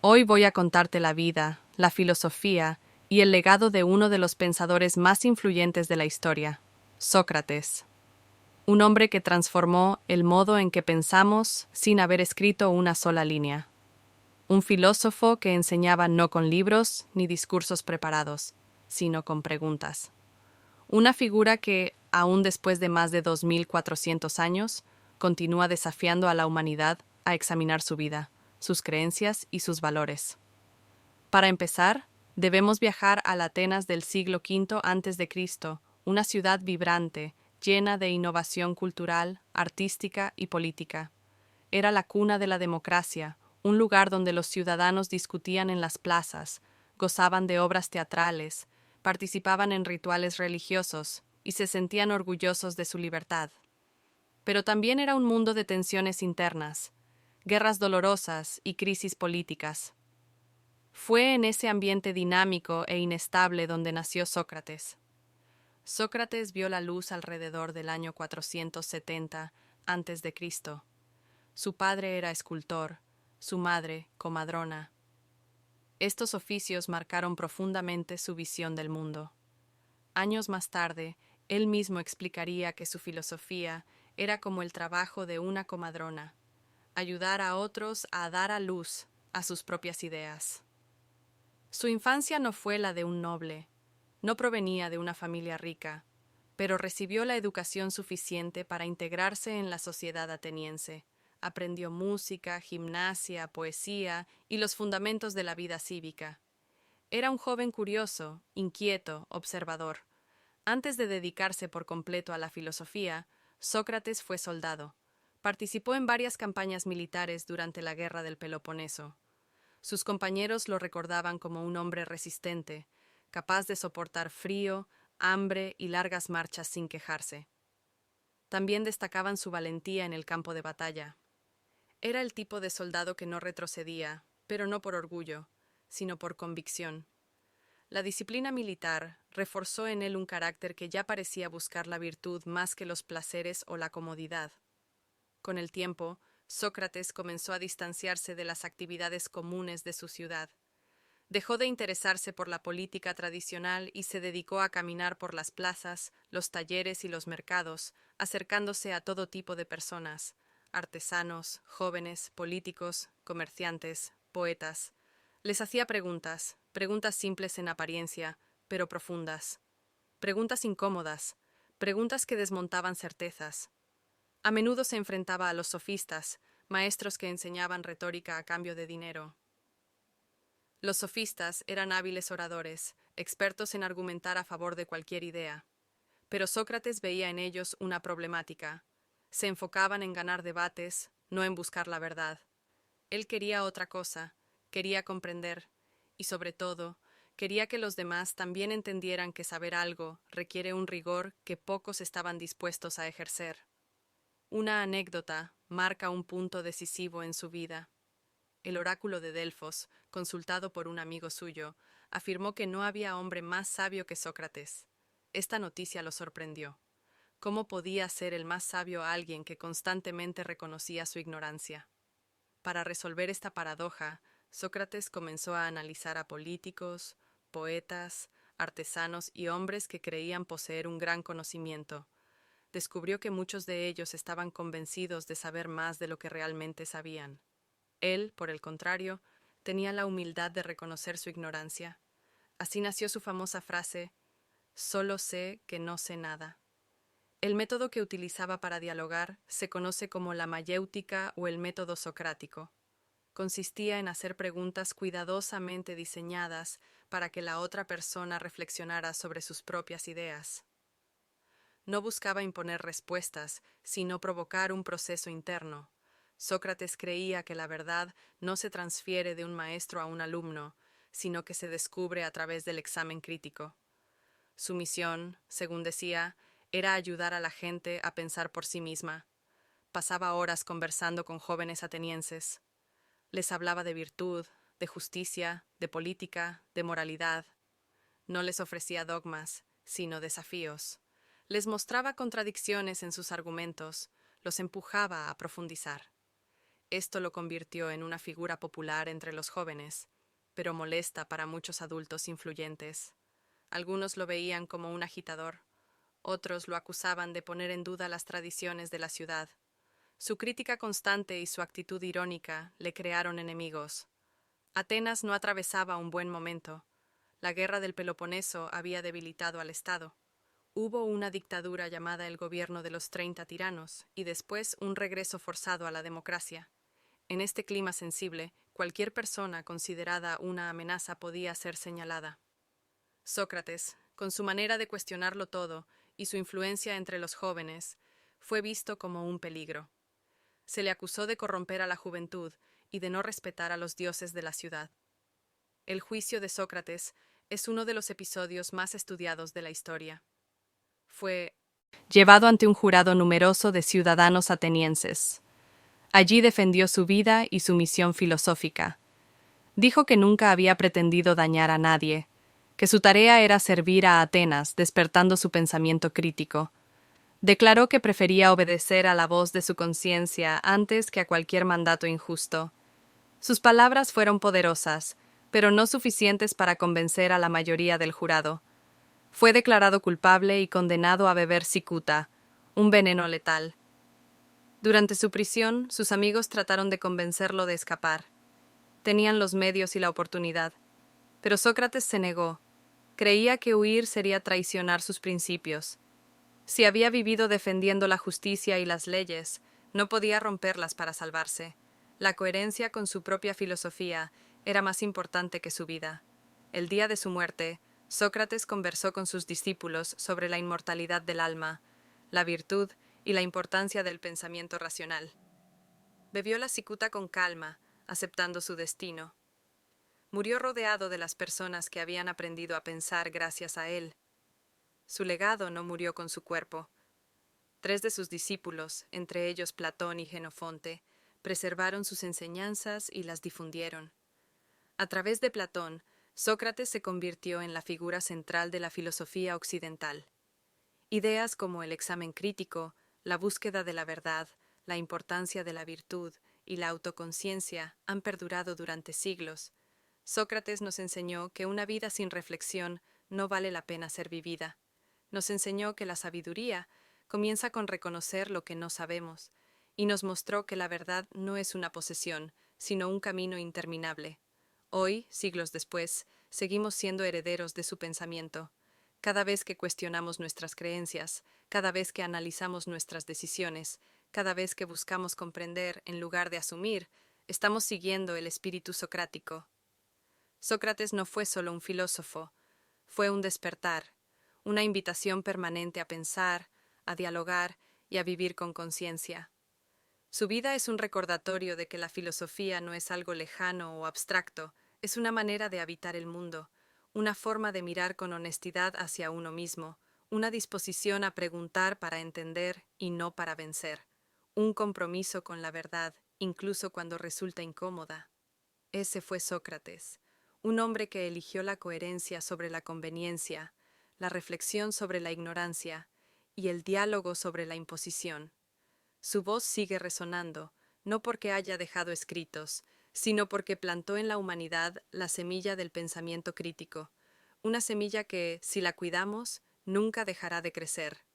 Hoy voy a contarte la vida, la filosofía y el legado de uno de los pensadores más influyentes de la historia, Sócrates, un hombre que transformó el modo en que pensamos sin haber escrito una sola línea. Un filósofo que enseñaba no con libros ni discursos preparados, sino con preguntas. Una figura que, aún después de más de 2400 años, continúa desafiando a la humanidad a examinar su vida, sus creencias y sus valores. Para empezar, debemos viajar a la Atenas del siglo V a.C., una ciudad vibrante, llena de innovación cultural, artística y política. Era la cuna de la democracia, un lugar donde los ciudadanos discutían en las plazas, gozaban de obras teatrales, participaban en rituales religiosos y se sentían orgullosos de su libertad. Pero también era un mundo de tensiones internas, guerras dolorosas y crisis políticas. Fue en ese ambiente dinámico e inestable donde nació Sócrates. Sócrates vio la luz alrededor del año 470 a.C. Su padre era escultor, su madre comadrona. Estos oficios marcaron profundamente su visión del mundo. Años más tarde, él mismo explicaría que su filosofía era como el trabajo de una comadrona, ayudar a otros a dar a luz a sus propias ideas. Su infancia no fue la de un noble, no provenía de una familia rica, pero recibió la educación suficiente para integrarse en la sociedad ateniense. Aprendió música, gimnasia, poesía y los fundamentos de la vida cívica. Era un joven curioso, inquieto, observador. Antes de dedicarse por completo a la filosofía, Sócrates fue soldado. Participó en varias campañas militares durante la Guerra del Peloponeso. Sus compañeros lo recordaban como un hombre resistente, capaz de soportar frío, hambre y largas marchas sin quejarse. También destacaban su valentía en el campo de batalla. Era el tipo de soldado que no retrocedía, pero no por orgullo, sino por convicción. La disciplina militar reforzó en él un carácter que ya parecía buscar la virtud más que los placeres o la comodidad. Con el tiempo, Sócrates comenzó a distanciarse de las actividades comunes de su ciudad. Dejó de interesarse por la política tradicional y se dedicó a caminar por las plazas, los talleres y los mercados, acercándose a todo tipo de personas: artesanos, jóvenes, políticos, comerciantes, poetas. Les hacía preguntas, preguntas simples en apariencia, pero profundas. Preguntas incómodas, preguntas que desmontaban certezas. A menudo se enfrentaba a los sofistas, maestros que enseñaban retórica a cambio de dinero. Los sofistas eran hábiles oradores, expertos en argumentar a favor de cualquier idea. Pero Sócrates veía en ellos una problemática. Se enfocaban en ganar debates, no en buscar la verdad. Él quería otra cosa, quería comprender, y sobre todo, quería que los demás también entendieran que saber algo requiere un rigor que pocos estaban dispuestos a ejercer. Una anécdota marca un punto decisivo en su vida. El oráculo de Delfos, consultado por un amigo suyo, afirmó que no había hombre más sabio que Sócrates. Esta noticia lo sorprendió. ¿Cómo podía ser el más sabio alguien que constantemente reconocía su ignorancia? Para resolver esta paradoja, Sócrates comenzó a analizar a políticos, poetas, artesanos y hombres que creían poseer un gran conocimiento. Descubrió que muchos de ellos estaban convencidos de saber más de lo que realmente sabían. Él, por el contrario, tenía la humildad de reconocer su ignorancia. Así nació su famosa frase: «Solo sé que no sé nada». El método que utilizaba para dialogar se conoce como la mayéutica o el método socrático. Consistía en hacer preguntas cuidadosamente diseñadas para que la otra persona reflexionara sobre sus propias ideas. No buscaba imponer respuestas, sino provocar un proceso interno. Sócrates creía que la verdad no se transfiere de un maestro a un alumno, sino que se descubre a través del examen crítico. Su misión, según decía, era ayudar a la gente a pensar por sí misma. Pasaba horas conversando con jóvenes atenienses. Les hablaba de virtud, de justicia, de política, de moralidad. No les ofrecía dogmas, sino desafíos. Les mostraba contradicciones en sus argumentos, los empujaba a profundizar. Esto lo convirtió en una figura popular entre los jóvenes, pero molesta para muchos adultos influyentes. Algunos lo veían como un agitador, otros lo acusaban de poner en duda las tradiciones de la ciudad. Su crítica constante y su actitud irónica le crearon enemigos. Atenas no atravesaba un buen momento. La guerra del Peloponeso había debilitado al Estado. Hubo una dictadura llamada el Gobierno de los 30 tiranos y después un regreso forzado a la democracia. En este clima sensible, cualquier persona considerada una amenaza podía ser señalada. Sócrates, con su manera de cuestionarlo todo y su influencia entre los jóvenes, fue visto como un peligro. Se le acusó de corromper a la juventud y de no respetar a los dioses de la ciudad. El juicio de Sócrates es uno de los episodios más estudiados de la historia. Fue llevado ante un jurado numeroso de ciudadanos atenienses. Allí defendió su vida y su misión filosófica. Dijo que nunca había pretendido dañar a nadie, que su tarea era servir a Atenas, despertando su pensamiento crítico. Declaró que prefería obedecer a la voz de su conciencia antes que a cualquier mandato injusto. Sus palabras fueron poderosas, pero no suficientes para convencer a la mayoría del jurado. Fue declarado culpable y condenado a beber cicuta, un veneno letal. Durante su prisión, sus amigos trataron de convencerlo de escapar. Tenían los medios y la oportunidad, pero Sócrates se negó. Creía que huir sería traicionar sus principios. Si había vivido defendiendo la justicia y las leyes, no podía romperlas para salvarse. La coherencia con su propia filosofía era más importante que su vida. El día de su muerte, Sócrates conversó con sus discípulos sobre la inmortalidad del alma, la virtud y la importancia del pensamiento racional. Bebió la cicuta con calma, aceptando su destino. Murió rodeado de las personas que habían aprendido a pensar gracias a él. Su legado no murió con su cuerpo. 3 de sus discípulos, entre ellos Platón y Jenofonte, preservaron sus enseñanzas y las difundieron. A través de Platón, Sócrates se convirtió en la figura central de la filosofía occidental. Ideas como el examen crítico, la búsqueda de la verdad, la importancia de la virtud y la autoconciencia han perdurado durante siglos. Sócrates nos enseñó que una vida sin reflexión no vale la pena ser vivida. Nos enseñó que la sabiduría comienza con reconocer lo que no sabemos, y nos mostró que la verdad no es una posesión, sino un camino interminable. Hoy, siglos después, seguimos siendo herederos de su pensamiento. Cada vez que cuestionamos nuestras creencias, cada vez que analizamos nuestras decisiones, cada vez que buscamos comprender en lugar de asumir, estamos siguiendo el espíritu socrático. Sócrates no fue solo un filósofo, fue un despertar, una invitación permanente a pensar, a dialogar y a vivir con conciencia. Su vida es un recordatorio de que la filosofía no es algo lejano o abstracto, es una manera de habitar el mundo, una forma de mirar con honestidad hacia uno mismo, una disposición a preguntar para entender y no para vencer, un compromiso con la verdad, incluso cuando resulta incómoda. Ese fue Sócrates, un hombre que eligió la coherencia sobre la conveniencia, la reflexión sobre la ignorancia y el diálogo sobre la imposición. Su voz sigue resonando, no porque haya dejado escritos, sino porque plantó en la humanidad la semilla del pensamiento crítico, una semilla que, si la cuidamos, nunca dejará de crecer.